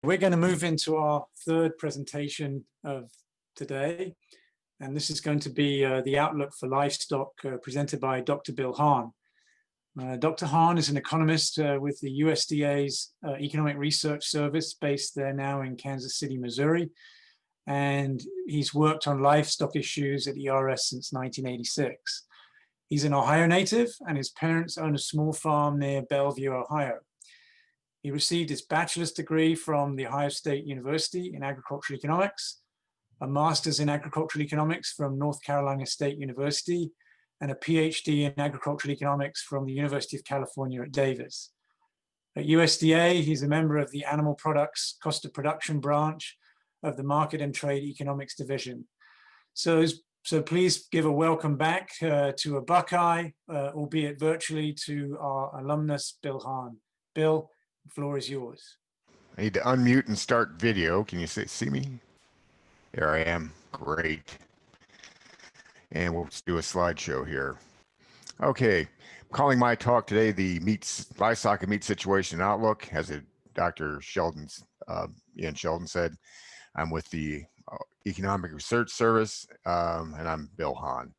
We're going to move into our third presentation of today, and this is going to be the outlook for livestock presented by Dr. Bill Hahn. Dr. Hahn is an economist with the USDA's Economic Research Service based there now in Kansas City, Missouri, and he's worked on livestock issues at ERS since 1986. He's an Ohio native, and his parents own a small farm near Bellevue, Ohio. He received his bachelor's degree from The Ohio State University in agricultural economics, a master's in agricultural economics from North Carolina State University, and a PhD in agricultural economics from the University of California at Davis. At USDA, he's a member of the Animal Products Cost of Production branch of the Market and Trade Economics Division. So please give a welcome back to a Buckeye, albeit virtually, to our alumnus, Bill Hahn. Bill, the floor is yours. I need to unmute and start video. Can you see me? There I am. Great. And we'll do a slideshow here. Okay, I'm calling my talk today the livestock and meat situation outlook. As Dr. Ian Sheldon said, I'm with the Economic Research Service, and I'm Bill Hahn.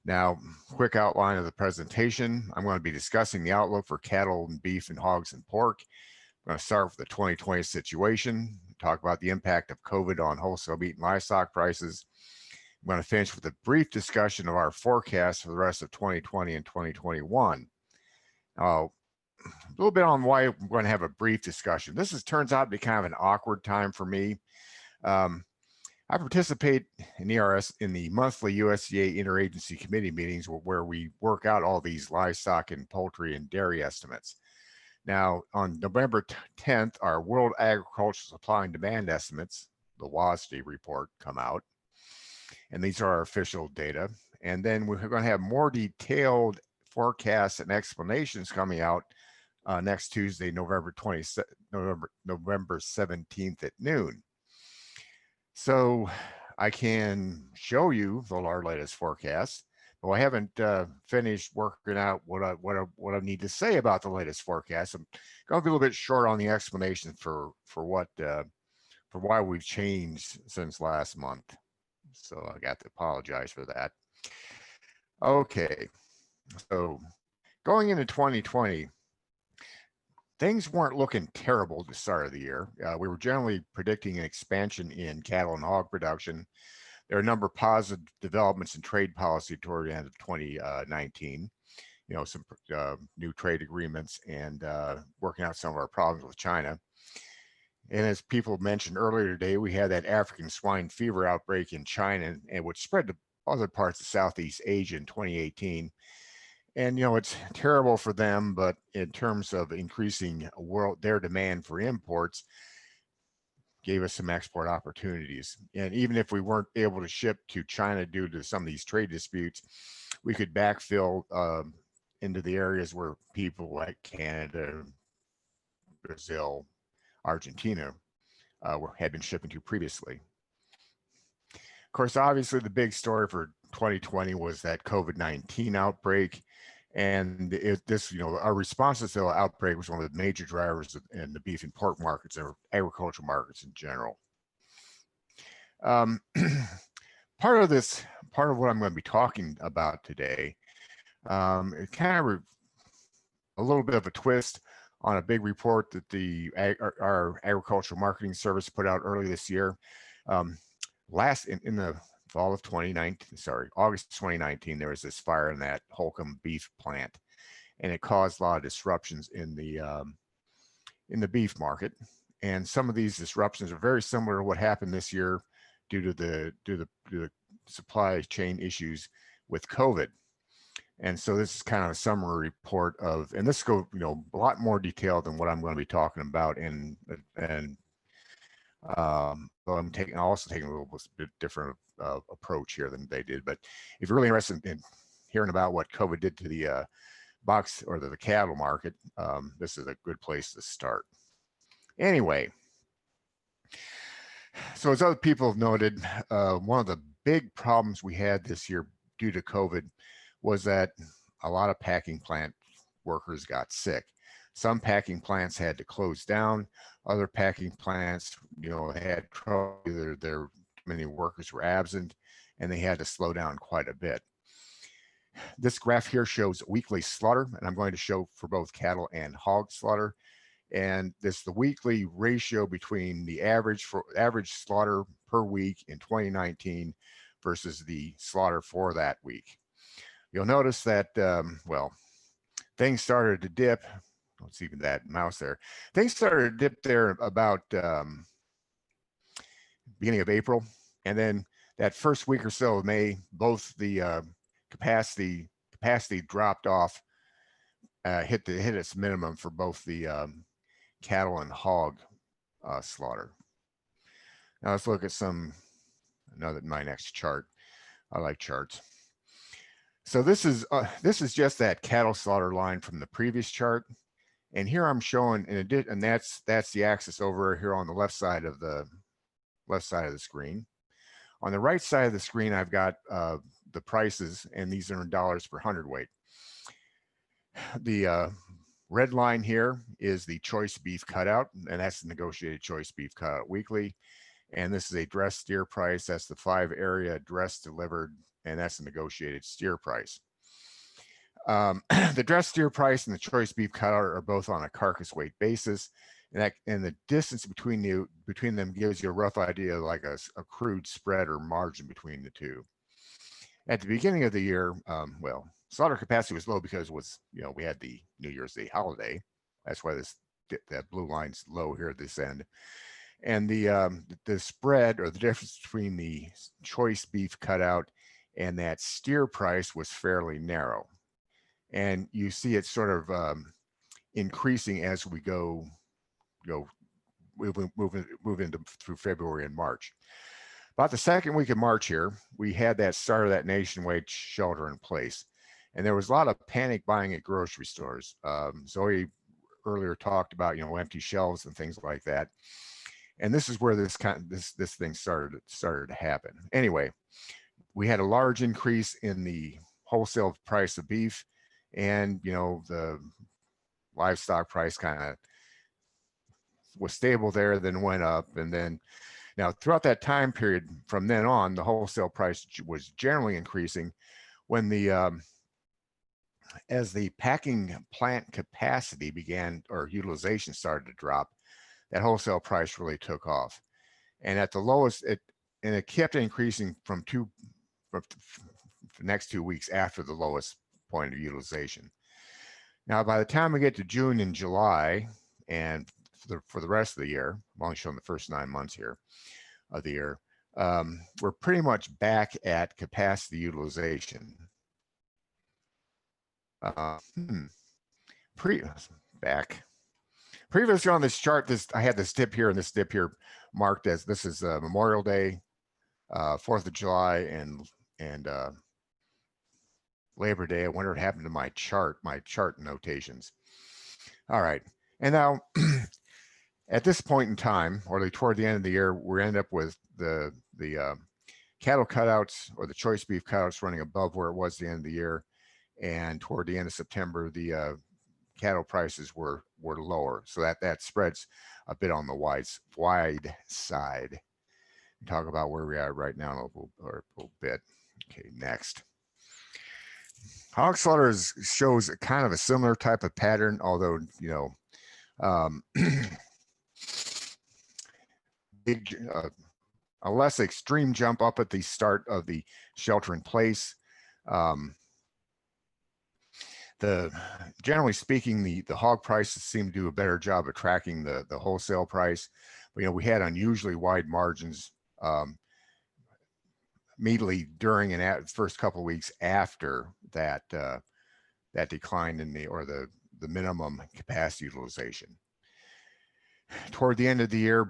Now, quick outline of the presentation. I'm going to be discussing the outlook for cattle and beef and hogs and pork. I'm going to start with the 2020 situation, talk about the impact of COVID on wholesale meat and livestock prices. I'm going to finish with a brief discussion of our forecast for the rest of 2020 and 2021. Now, a little bit on why I'm going to have a brief discussion. This turns out to be kind of an awkward time for me. I participate in ERS in the monthly USDA interagency committee meetings where we work out all these livestock and poultry and dairy estimates. Now, on November 10th, our World Agricultural Supply and Demand Estimates, the WASDE report, come out. And these are our official data. And then we're going to have more detailed forecasts and explanations coming out next Tuesday, November 17th at noon. So I can show you our latest forecast, but I haven't finished working out what I need to say about the latest forecast. I'm going to be a little bit short on the explanation for why we've changed since last month. So I got to apologize for that. Okay, so going into 2020, things weren't looking terrible at the start of the year. We were generally predicting an expansion in cattle and hog production. There are a number of positive developments in trade policy toward the end of 2019. You know, some new trade agreements and working out some of our problems with China. And as people mentioned earlier today, we had that African swine fever outbreak in China, and which spread to other parts of Southeast Asia in 2018. And, you know, it's terrible for them, but in terms of increasing their demand for imports, gave us some export opportunities. And even if we weren't able to ship to China due to some of these trade disputes, we could backfill into the areas where people like Canada, Brazil, Argentina had been shipping to previously. Of course, obviously the big story for 2020 was that COVID-19 outbreak. And our response to the outbreak was one of the major drivers in the beef and pork markets or agricultural markets in general. Part of what I'm going to be talking about today, it kind of a little bit of a twist on a big report that our agricultural marketing service put out early this year. In the fall of August 2019, there was this fire in that Holcomb beef plant, and it caused a lot of disruptions in the beef market. And some of these disruptions are very similar to what happened this year due to the supply chain issues with COVID. And so this is kind of a summary report and this goes, a lot more detail than what I'm going to be talking about. I'm also taking a little bit different approach here than they did. But if you're really interested in hearing about what COVID did to the box or the cattle market, this is a good place to start. Anyway, so as other people have noted, one of the big problems we had this year due to COVID was that a lot of packing plant workers got sick. Some packing plants had to close down. Other packing plants, had trouble. Either too many workers were absent, and they had to slow down quite a bit. This graph here shows weekly slaughter, and I'm going to show for both cattle and hog slaughter. And this is the weekly ratio between the average slaughter per week in 2019 versus the slaughter for that week. You'll notice that, things started to dip. Let's see that mouse there. Things started to dip there about beginning of April. And then that first week or so of May, both the capacity dropped off, hit its minimum for both the cattle and hog slaughter. Now let's look at my next chart. I like charts. So this is just that cattle slaughter line from the previous chart, and here I'm showing and that's the axis over here on the left side of the screen. On the right side of the screen, I've got the prices, and these are in dollars per hundredweight. The red line here is the choice beef cutout, and that's the negotiated choice beef cutout weekly. And this is a dressed steer price. That's the 5 area dressed delivered, and that's the negotiated steer price. The dressed steer price and the choice beef cutout are both on a carcass weight basis, and the distance between them gives you a rough idea, like a crude spread or margin between the two. At the beginning of the year, slaughter capacity was low because we had the New Year's Day holiday. That's why that blue line's low here at this end. And the spread, or the difference between the choice beef cutout and that steer price, was fairly narrow. And you see it sort of increasing as we move into through February and March. About the second week of March here, we had that start of that nationwide shelter in place, and there was a lot of panic buying at grocery stores. Zoe earlier talked about empty shelves and things like that, and this is where this thing started to happen. Anyway, we had a large increase in the wholesale price of beef, and the livestock price kind of was stable there, then went up, and then now throughout that time period from then on, the wholesale price was generally increasing. When as the packing plant capacity began, or utilization started to drop, that wholesale price really took off. And at the lowest, it kept increasing from the next 2 weeks after the lowest point of utilization. Now, by the time we get to June and July, and for the rest of the year, I'm only showing the first 9 months here of the year, we're pretty much back at capacity utilization. Previously on this chart, I had this dip here, and this dip here marked as this is Memorial Day, 4th of July, and Labor Day. I wonder what happened to my chart notations. All right, and now at this point in time, or toward the end of the year, we end up with the cattle cutouts, or the choice beef cutouts, running above where it was the end of the year, and toward the end of September, the cattle prices were lower, so that spreads a bit on the wide side. Talk about where we are right now in a little bit. Okay, next. Hog slaughter shows kind of a similar type of pattern, although a less extreme jump up at the start of the shelter in place. Generally speaking, the hog prices seem to do a better job of tracking the wholesale price. But, we had unusually wide margins immediately during and at first couple of weeks after that decline in the minimum capacity utilization. Toward the end of the year,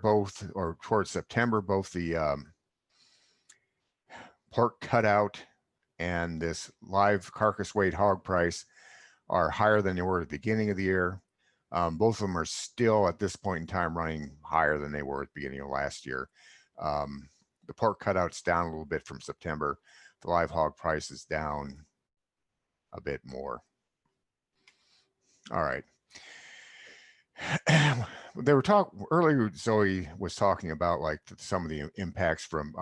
towards September, both the pork cutout and this live carcass weight hog price are higher than they were at the beginning of the year. Both of them are still at this point in time running higher than they were at the beginning of last year. The pork cutout's down a little bit from September. The live hog price is down a bit more. All right. They were talking earlier. Zoe was talking about like some of the impacts from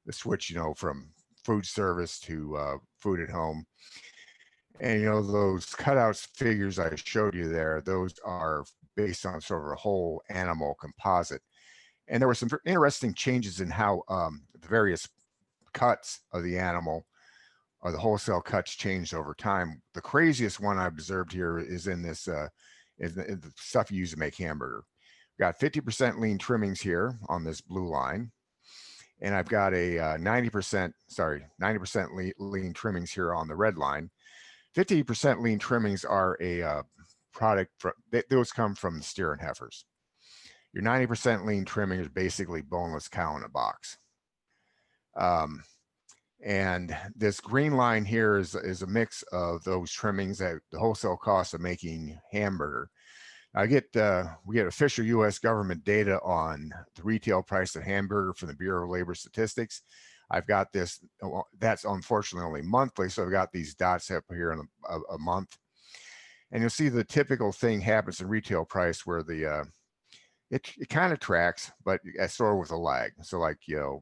the switch, from food service to food at home. And those cutouts figures I showed you there, those are based on sort of a whole animal composite. And there were some interesting changes in how the various cuts of the animal or the wholesale cuts changed over time. The craziest one I observed here is in this is the stuff you use to make hamburger. Got 50% lean trimmings here on this blue line, and I've got a 90% lean trimmings here on the red line. 50% lean trimmings are a product those come from the steer and heifers. Your 90% lean trimming is basically boneless cow in a box. And this green line here is a mix of those trimmings at the wholesale cost of making hamburger. We get official U.S. government data on the retail price of hamburger from the Bureau of Labor Statistics. I've got this, that's unfortunately only monthly, so I've got these dots up here in a month. And you'll see the typical thing happens in retail price where it kind of tracks, but sort of with a lag. So like, the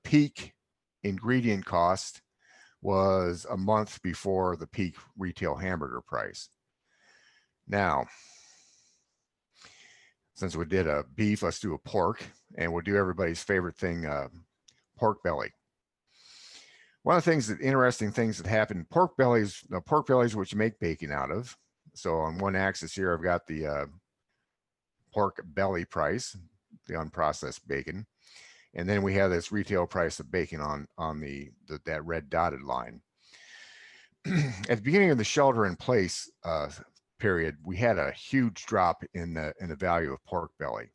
peak ingredient cost was a month before the peak retail hamburger price. Now, since we did a beef, let's do a pork, and we'll do everybody's favorite thing, pork belly. One of the interesting things that happen, pork bellies, what you make bacon out of. So on one axis here, I've got the pork belly price, the unprocessed bacon. And then we have this retail price of bacon on that red dotted line. At the beginning of the shelter in place period, we had a huge drop in the value of pork belly.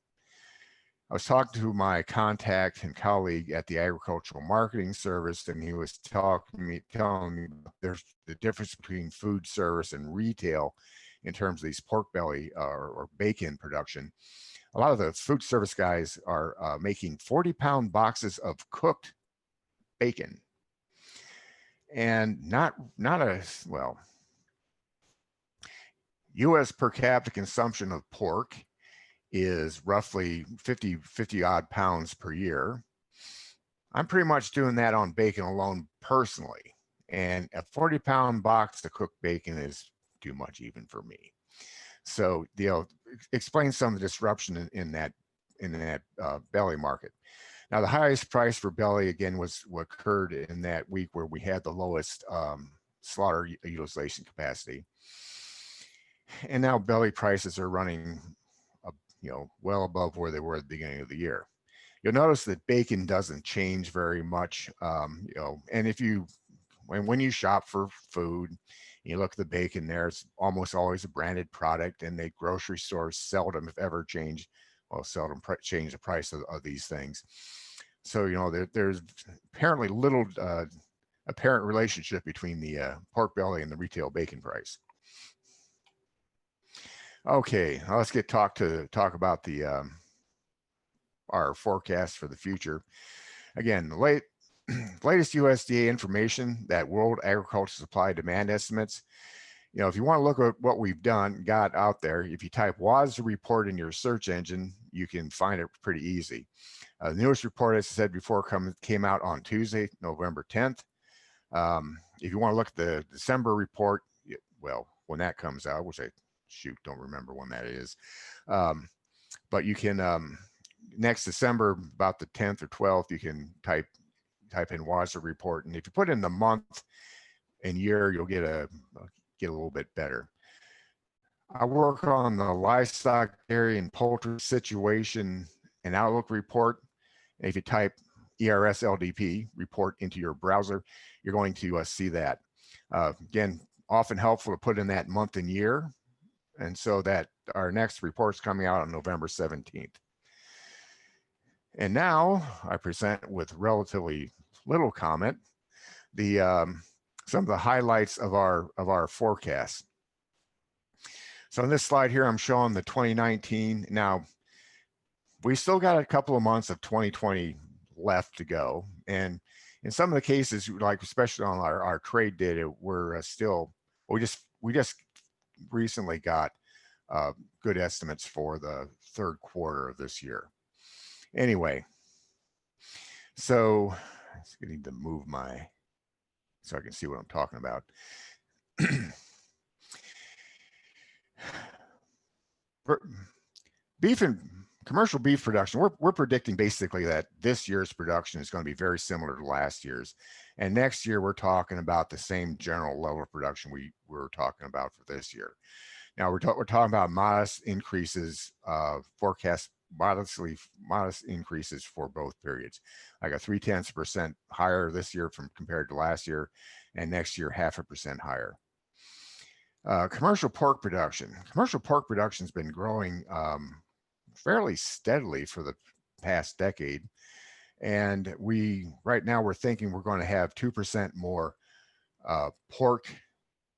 I was talking to my contact and colleague at the Agricultural Marketing Service, and he was telling me there's the difference between food service and retail in terms of these pork belly or bacon production. A lot of the food service guys are making 40-pound boxes of cooked bacon, and not well. U.S. per capita consumption of pork is roughly 50 odd pounds per year. I'm pretty much doing that on bacon alone personally, and a 40-pound box of cooked bacon is too much even for me. So, explain some of the disruption in that belly market. Now, the highest price for belly again was what occurred in that week where we had the lowest slaughter utilization capacity, and now belly prices are running, well above where they were at the beginning of the year. You'll notice that bacon doesn't change very much, and when you shop for food, you look at the bacon there, it's almost always a branded product, and the grocery stores seldom, if ever, change the price of these things. So, there's apparently little apparent relationship between the pork belly and the retail bacon price. Okay, let's talk about the our forecast for the future. Again, the latest USDA information, that World Agriculture Supply Demand Estimates. If you want to look at what we've got out there, if you type WASDA report in your search engine, you can find it pretty easy. The newest report, as I said before, came out on Tuesday, November 10th. If you want to look at the December report, well, when that comes out, which I don't remember when that is, but you can next December, about the 10th or 12th, you can type in WASDA report, and if you put in the month and year, you'll get a little bit better. I work on the livestock, dairy, and poultry situation and outlook report. And if you type ERS LDP report into your browser, you're going to see that. Again, often helpful to put in that month and year, and so that our next report's coming out on November 17th. And now I present with relatively little comment some of the highlights of our forecast. So on this slide here, I'm showing the 2019. Now, we still got a couple of months of 2020 left to go, and in some of the cases, like especially on our trade data, we just recently got good estimates for the third quarter of this year. Anyway, so I need to move so I can see what I'm talking about. Beef and commercial beef production, we're predicting basically that this year's production is going to be very similar to last year's. And next year, we're talking about the same general level of production we were talking about for this year. Now, we're talking about modest increases, forecast modest increases for both periods, like a 0.3% higher this year compared to last year, and next year 0.5% higher. Commercial pork production. Commercial pork production has been growing fairly steadily for the past decade. And right now we're thinking we're going to have 2% more pork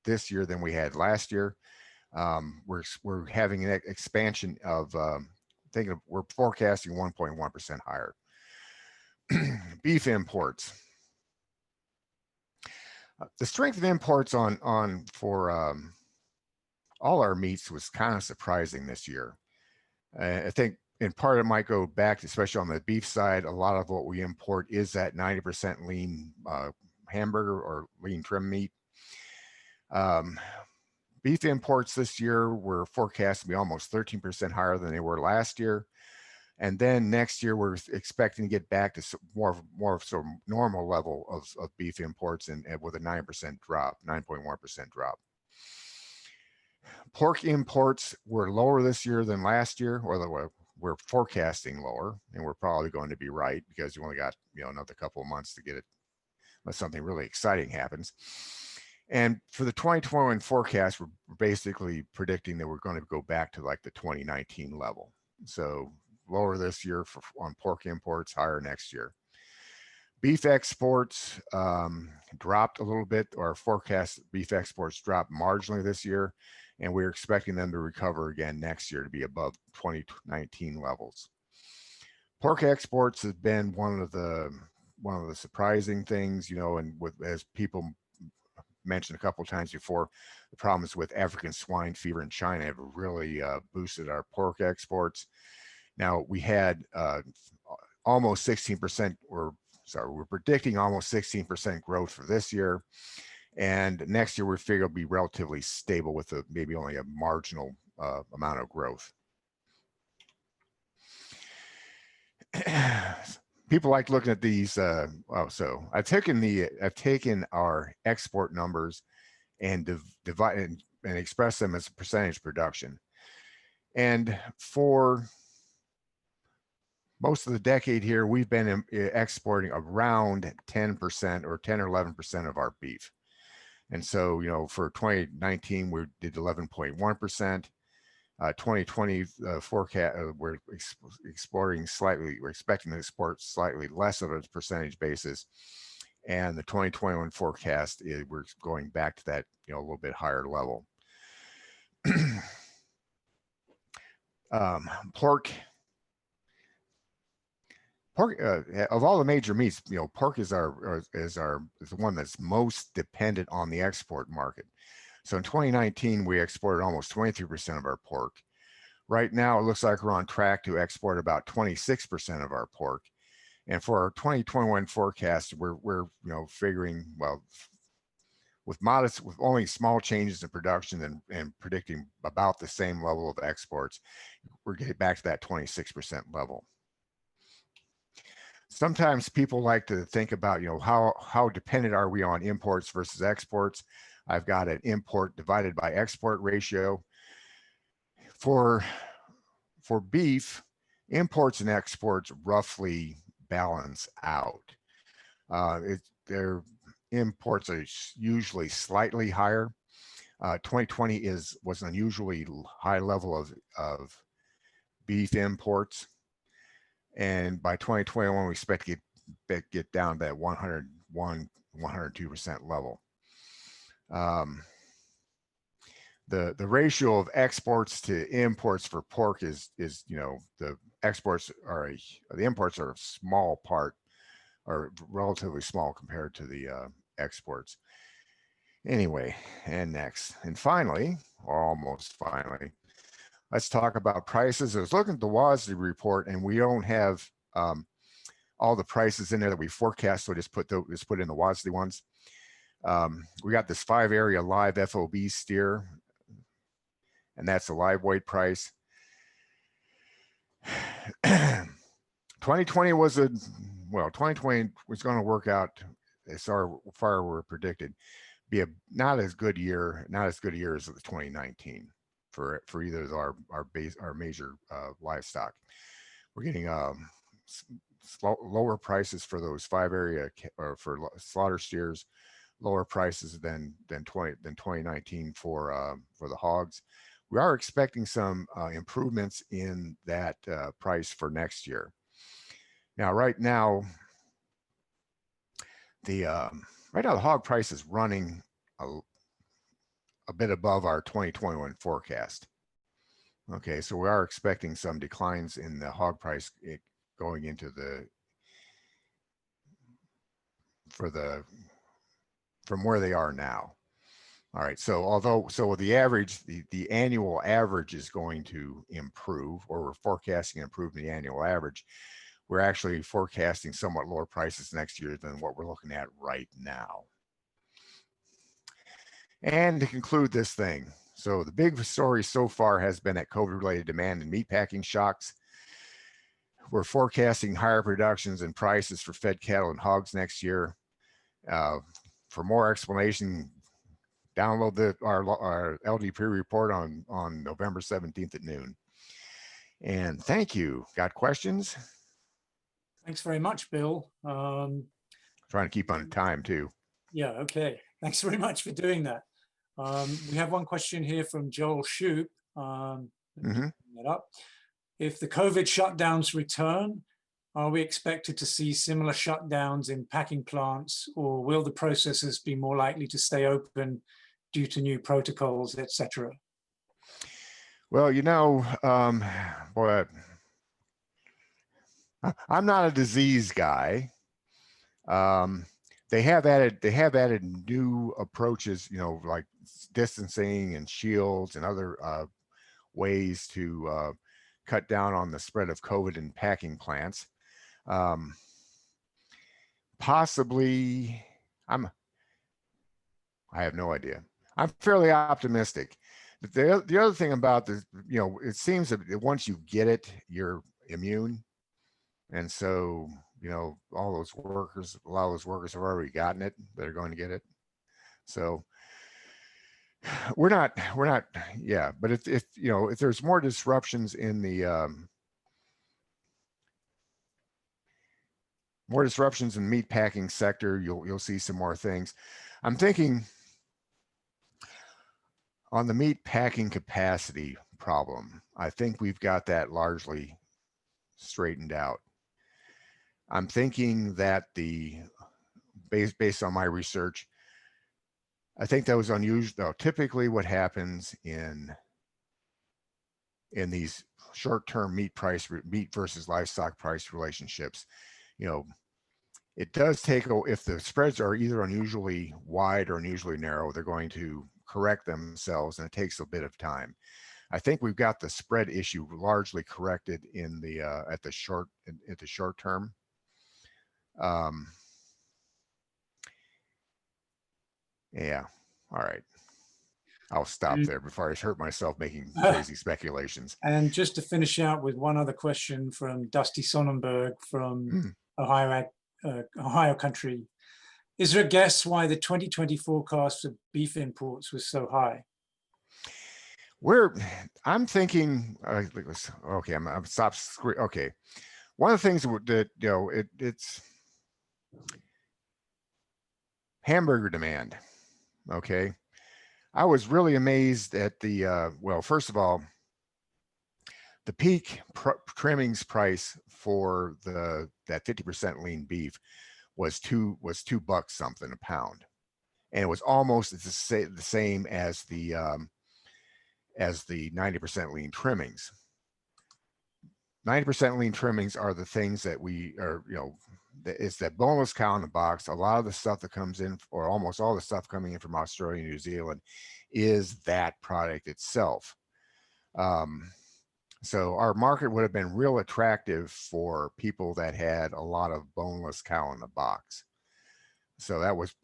this year than we had last year. We're having an expansion of, we're forecasting 1.1% higher. Beef imports. The strength of imports for all our meats was kind of surprising this year. I think in part it might go back, especially on the beef side, a lot of what we import is that 90% lean hamburger or lean trim meat. Beef imports this year were forecast to be almost 13% higher than they were last year. And then next year, we're expecting to get back to more of sort of normal level of beef imports and with a 9.1% drop. Pork imports were lower this year than last year, or we're forecasting lower, and we're probably going to be right because you only got another couple of months to get it unless something really exciting happens. And for the 2021 forecast, we're basically predicting that we're going to go back to like the 2019 level. So lower this year on pork imports, higher next year. Beef exports dropped a little bit. Our forecast beef exports dropped marginally this year, and we're expecting them to recover again next year to be above 2019 levels. Pork exports has been one of the surprising things, and as people mentioned a couple of times before, the problems with African swine fever in China have really boosted our pork exports. Now we had almost 16%, we're predicting almost 16% growth for this year. And next year we figure it'll be relatively stable with maybe only a marginal amount of growth. People like looking at these. So I've taken our export numbers and divide and express them as percentage production. And for most of the decade here, we've been exporting around 10% or 10 or 11% of our beef. And so, for 2019, we did 11.1%. 2020 forecast, we're expecting to export slightly less of a percentage basis. And the 2021 forecast we're going back to that, a little bit higher level. Pork, of all the major meats, pork is the one that's most dependent on the export market. So in 2019, we exported almost 23% of our pork. Right now, it looks like we're on track to export about 26% of our pork. And for our 2021 forecast, we're figuring, well, with only small changes in production and predicting about the same level of exports, we're getting back to that 26% level. Sometimes people like to think about, how dependent are we on imports versus exports? I've got an import divided by export ratio. For beef, imports and exports roughly balance out. Their imports are usually slightly higher. 2020 was an unusually high level of beef imports. And by 2021, we expect to get down to that 102% level. The ratio of exports to imports for pork is the imports are a small part, or relatively small compared to the exports. Anyway, and next, and finally, or almost finally, let's talk about prices. I was looking at the WASDE report, and we don't have all the prices in there that we forecast, so just put in the WASDE ones. We got this 5-area live FOB steer, and that's the live weight price. 2020 was 2020 was going to work out as far we're predicted, be a not as good a year as the 2019 for either of our major livestock. We're getting lower prices for those 5-area or for slaughter steers, lower prices than 2019 for the hogs. We are expecting some improvements in that price for next year. Now, right now, the hog price is running a bit above our 2021 forecast. Okay, so we are expecting some declines in the hog price going into from where they are now. All right, so the annual average is going to improve, or we're forecasting improvement in the annual average. We're actually forecasting somewhat lower prices next year than what we're looking at right now. And to conclude this thing, so the big story so far has been that COVID-related demand and meatpacking shocks. We're forecasting higher productions and prices for fed cattle and hogs next year. For more explanation, download our LDP report on November 17th at noon. And thank you. Got questions? Thanks very much, Bill. Trying to keep on time too. Yeah, okay. Thanks very much for doing that. We have one question here from Joel Shoup. That up. If the COVID shutdowns return, are we expected to see similar shutdowns in packing plants, or will the processors be more likely to stay open due to new protocols, etc.? Well, boy, I'm not a disease guy. They have added new approaches, like distancing and shields and other ways to cut down on the spread of COVID in packing plants. Possibly, I have no idea. I'm fairly optimistic. But the other thing about this, it seems that once you get it, you're immune. And so, a lot of those workers have already gotten it, that are going to get it. So we're not, yeah. But if there's more disruptions in the, meat packing sector, you'll see some more things. I'm thinking on the meat packing capacity problem, I think we've got that largely straightened out. I'm thinking that based on my research, I think that was unusual. Though typically what happens in these short-term meat versus livestock price relationships, it does take, if the spreads are either unusually wide or unusually narrow, they're going to correct themselves, and it takes a bit of time. I think we've got the spread issue largely corrected in the at the short term. Yeah. All right. I'll stop there before I hurt myself making crazy speculations. And just to finish out with one other question from Dusty Sonnenberg from Ohio country. Is there a guess why the 2020 forecast for beef imports was so high? I'm thinking, okay, I'm stop. Okay. One of the things that, it's hamburger demand. Okay. I was really amazed at the, first of all, the peak trimmings price for that 50% lean beef was $2 something a pound. And it was almost the same as the 90% lean trimmings. 90% lean trimmings are the things that it's that boneless cow in the box. A lot of the stuff that comes in, or almost all the stuff coming in from Australia and New Zealand, is that product itself. So our market would have been real attractive for people that had a lot of boneless cow in the box. So that was,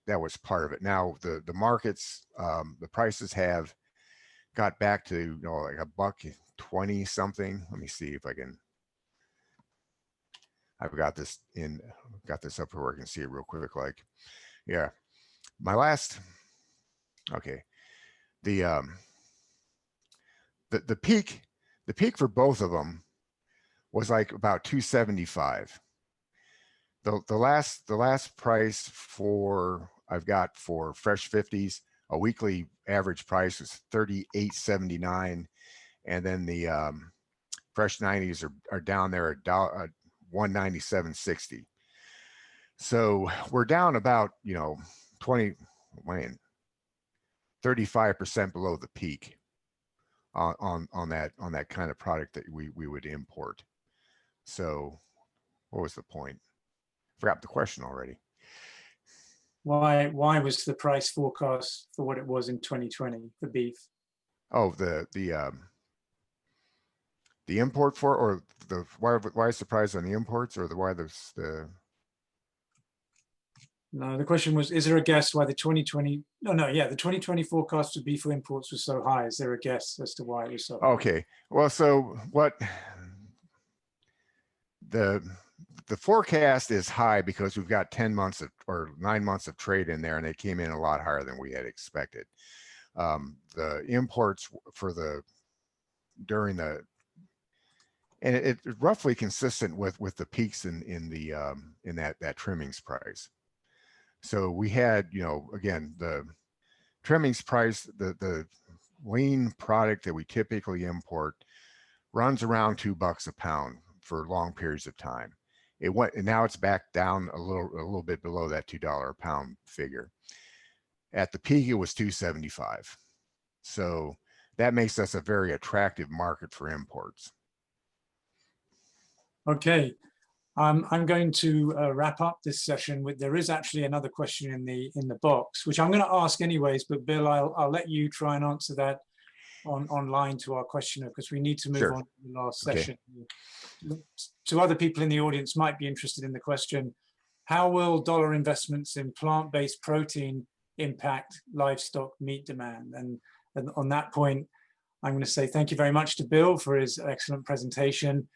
that was part of it. Now the markets, the prices have got back to, like $1.20 something. Let me see if I can. I've got this up where I can see it real quick. Like, yeah, my last. Okay, the peak for both of them was like about 275. The last price I've got for fresh 50s, a weekly average price was 38.79, and then the fresh 90s are down there at 197.60. So we're down about 35% below the peak on that kind of product that we would import. So what was the point? Forgot the question already. Why was the price forecast for what it was in 2020 for beef? Oh, the import for, or the why is the price on the imports, or the No, the question was, is there a guess why the 2020, the 2020 forecast for beef imports was so high? Is there a guess as to why it was so high? Okay, well, so what the forecast is high because we've got 10 months or 9 months of trade in there, and they came in a lot higher than we had expected. The imports during the, and it's roughly consistent with the peaks in that trimmings price. So we had, again, the trimmings price, the lean product that we typically import runs around $2 a pound for long periods of time. It went, and now it's back down a little bit below that $2 a pound figure. At the peak, it was 275. So that makes us a very attractive market for imports. Okay, I'm going to wrap up this session with, there is actually another question in the box, which I'm going to ask anyways, but Bill, I'll let you try and answer that online to our questioner, because we need to move on to the last session. To other people in the audience might be interested in the question, how will dollar investments in plant-based protein impact livestock meat demand? And on that point, I'm going to say thank you very much to Bill for his excellent presentation.